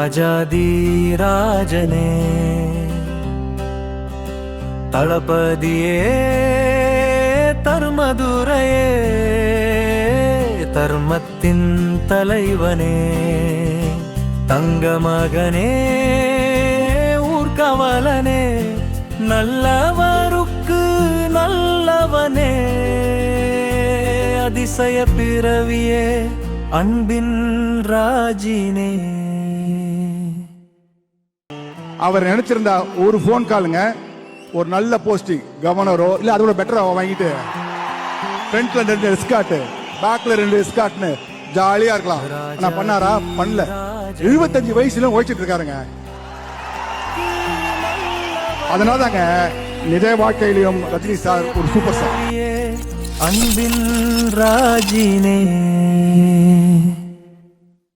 ராஜாதி ராஜனே தளபதியே தர்மதுரையே தர்மத்தின் தலைவனே தங்க மகனே ஊர்கவலனே நல்லவருக்கு நல்லவனே அதிசய பிறவியே அன்பின் ராஜினே. அவர் நினைச்சிருந்தா ஒரு போன் காலுங்க, ஒரு நல்ல போஸ்டிங் கவர்னரோ இல்ல அதோட பெட்டரா வாங்கிட்டு ஃப்ரண்ட்ல 2 எஸ்கார்ட் பேக்ல 2 எஸ்கார்ட்னு ஜாலியா இருக்கலாம். ஆனா பண்ணாரா? பண்ணல. 75 வயசுல ஓடிச்சிட்டு இருக்காருங்க. அதனால தாங்க நிஜ வாழ்க்கையிலும் ரஜினி சார் ஒரு சூப்பர் ஸ்டார். அன்பின் ராஜினே.